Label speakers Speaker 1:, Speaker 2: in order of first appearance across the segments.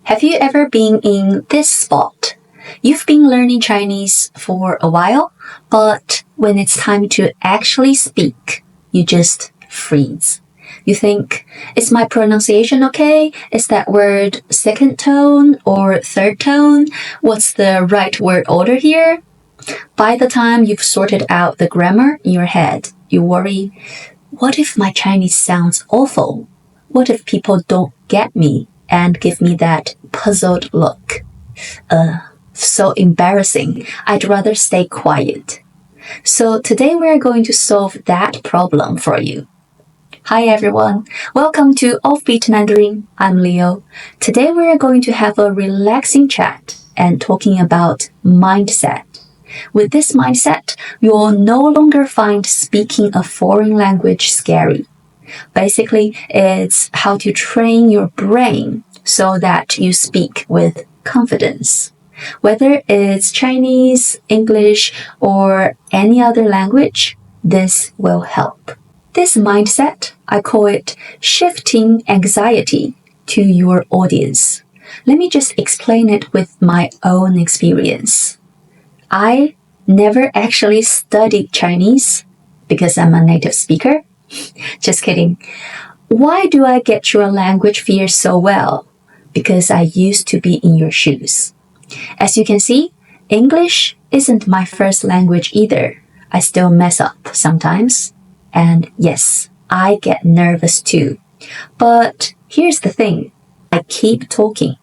Speaker 1: Have you ever been in this spot? You've been learning Chinese for a while, but when it's time to actually speak, you just freeze. You think, is my pronunciation okay? Is that word second tone or third tone? What's the right word order here? By the time you've sorted out the grammar in your head, you worry, what if my Chinese sounds awful? What if people don't get me and give me that puzzled look? So embarrassing. I'd rather stay quiet. So today we're going to solve that problem for you. Hi everyone, welcome to Offbeat Mandarin. I'm Leo. Today we're going to have a relaxing chat and talking about mindset. With this mindset, you'll no longer find speaking a foreign language scary. Basically, it's how to train your brain so that you speak with confidence. Whether it's Chinese, English, or any other language, this will help. This mindset, I call it shifting anxiety to your audience. Let me just explain it with my own experience. I never actually studied Chinese because I'm a native speaker. Just kidding. Why do I get your language fear so well? Because I used to be in your shoes. As you can see, English isn't my first language either. I still mess up sometimes. And yes, I get nervous too. But here's the thing. I keep talking.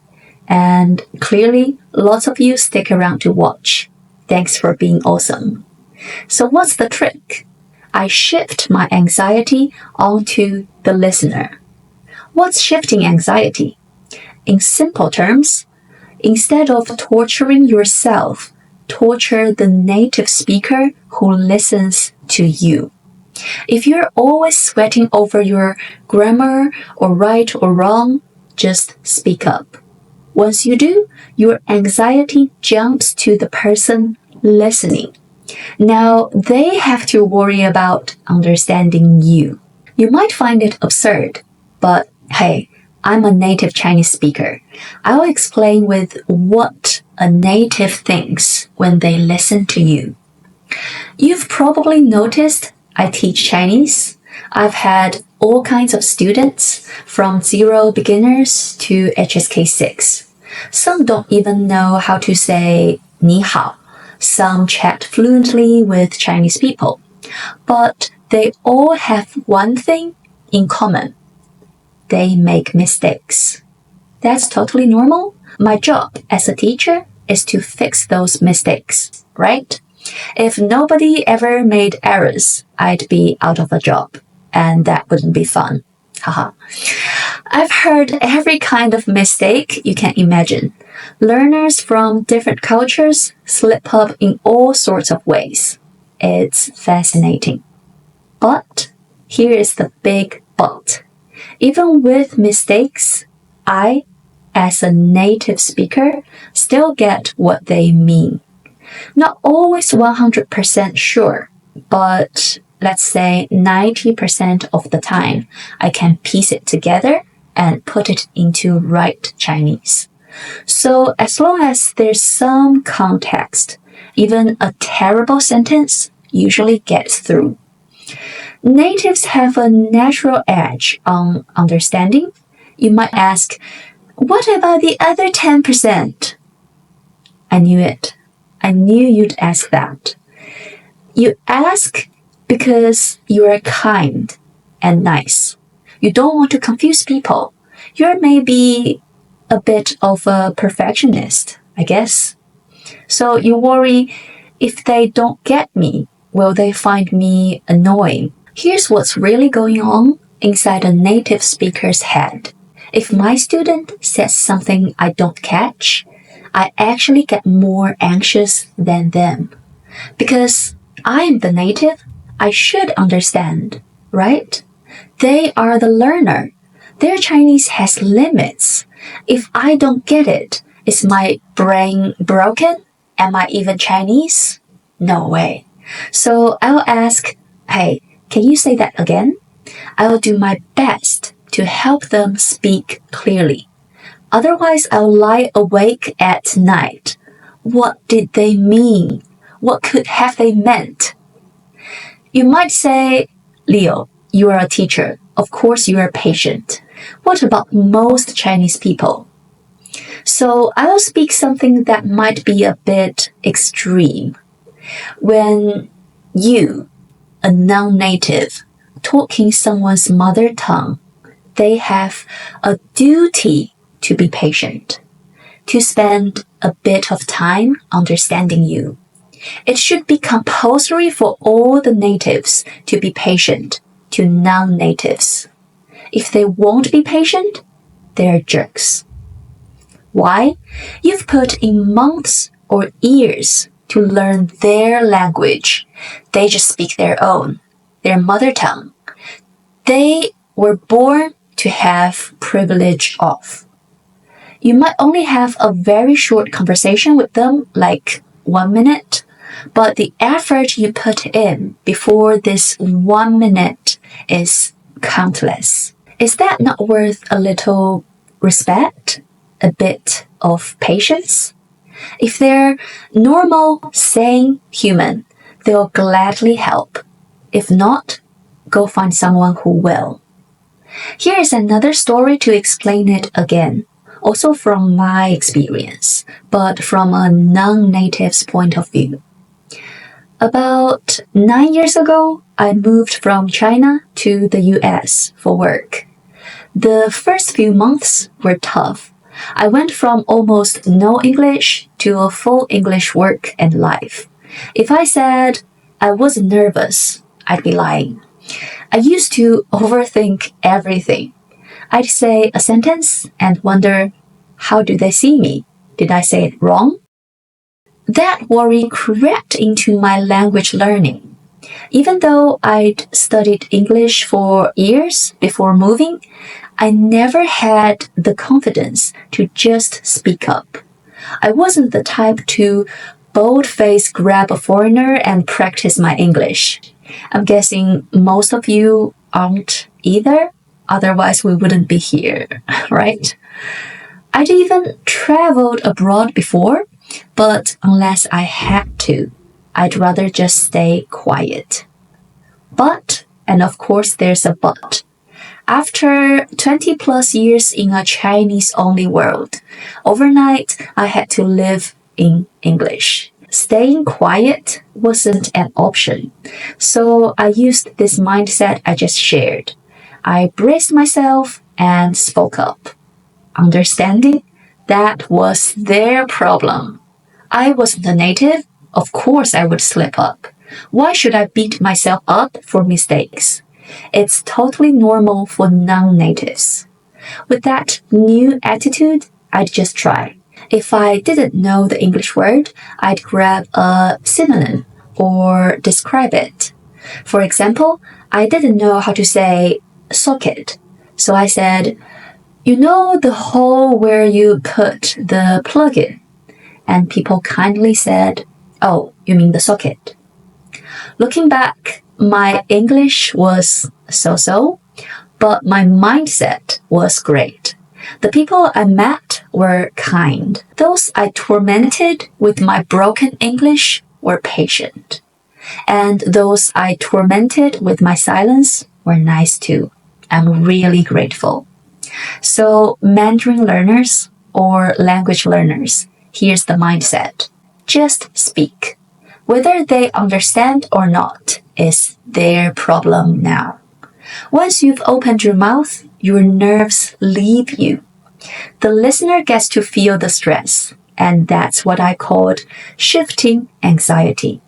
Speaker 1: And clearly, lots of you stick around to watch. Thanks for being awesome. So what's the trick? I shift my anxiety onto the listener. What's shifting anxiety? In simple terms, instead of torturing yourself, torture the native speaker who listens to you. If you're always sweating over your grammar or right or wrong, just speak up. Once you do, your anxiety jumps to the person listening. Now they have to worry about understanding you. You might find it absurd, but hey, I'm a native Chinese speaker. I'll explain with what a native thinks when they listen to you. You've probably noticed I teach Chinese. I've had all kinds of students, from zero beginners to HSK 6. Some don't even know how to say 你好. Some chat fluently with Chinese people. But they all have one thing in common. They make mistakes. That's totally normal. My job as a teacher is to fix those mistakes, right? If nobody ever made errors, I'd be out of a job, and that wouldn't be fun. Haha. I've heard every kind of mistake you can imagine. Learners from different cultures slip up in all sorts of ways. It's fascinating. But here is the big but. Even with mistakes, I, as a native speaker, still get what they mean. Not always 100% sure, but let's say 90% of the time, I can piece it together and put it into right Chinese. So as long as there's some context, even a terrible sentence usually gets through. Natives have a natural edge on understanding. You might ask, what about the other 10%? I knew it. I knew you'd ask that. You ask because you are kind and nice. You don't want to confuse people. You're maybe a bit of a perfectionist, I guess. So you worry, if they don't get me, will they find me annoying? Here's what's really going on inside a native speaker's head. If my student says something I don't catch, I actually get more anxious than them. Because I'm the native, I should understand, right? They are the learner. Their Chinese has limits. If I don't get it, is my brain broken? Am I even Chinese? No way. So I'll ask, hey, can you say that again? I will do my best to help them speak clearly. Otherwise, I'll lie awake at night. What did they mean? What could have they meant? You might say, Leo, you are a teacher. Of course you are patient. What about most Chinese people? So I will speak something that might be a bit extreme. When you, a non-native, talking someone's mother tongue, they have a duty to be patient, to spend a bit of time understanding you. It should be compulsory for all the natives to be patient to non-natives. If they won't be patient, they're jerks. Why? You've put in months or years to learn their language. They just speak their own, their mother tongue. They were born to have privilege of. You might only have a very short conversation with them, like 1 minute, but the effort you put in before this 1 minute is countless. Is that not worth a little respect? A bit of patience? If they're normal, sane human, they'll gladly help. If not, go find someone who will. Here is another story to explain it again, also from my experience, but from a non-native's point of view. About 9 years ago, I moved from China to the US for work. The first few months were tough. I went from almost no English to a full English work and life. If I said I wasn't nervous, I'd be lying. I used to overthink everything. I'd say a sentence and wonder, how do they see me? Did I say it wrong? That worry crept into my language learning. Even though I'd studied English for years before moving, I never had the confidence to just speak up. I wasn't the type to bold-faced grab a foreigner and practice my English. I'm guessing most of you aren't either, otherwise we wouldn't be here, right? I'd even traveled abroad before, but unless I had to, I'd rather just stay quiet. But, and of course there's a but, after 20 plus years in a Chinese-only world, overnight I had to live in English. Staying quiet wasn't an option, so I used this mindset I just shared. I braced myself and spoke up. Understanding? That was their problem. I wasn't a native. Of course I would slip up. Why should I beat myself up for mistakes? It's totally normal for non-natives. With that new attitude, I'd just try. If I didn't know the English word, I'd grab a synonym or describe it. For example, I didn't know how to say socket, so I said, you know the hole where you put the plug in? And people kindly said, oh, you mean the socket. Looking back, my English was so-so, but my mindset was great. The people I met were kind. Those I tormented with my broken English were patient. And those I tormented with my silence were nice too. I'm really grateful. So, Mandarin learners or language learners, here's the mindset. Just speak. Whether they understand or not is their problem now. Once you've opened your mouth, your nerves leave you. The listener gets to feel the stress, and that's what I called shifting anxiety.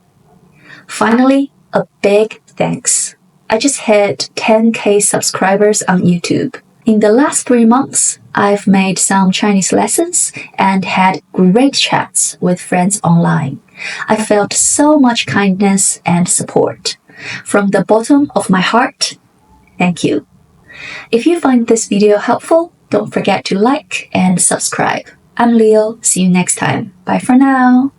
Speaker 1: Finally, a big thanks. I just hit 10K subscribers on YouTube. In the last 3 months, I've made some Chinese lessons and had great chats with friends online. I felt so much kindness and support. From the bottom of my heart, thank you. If you find this video helpful, don't forget to like and subscribe. I'm Leo. See you next time. Bye for now.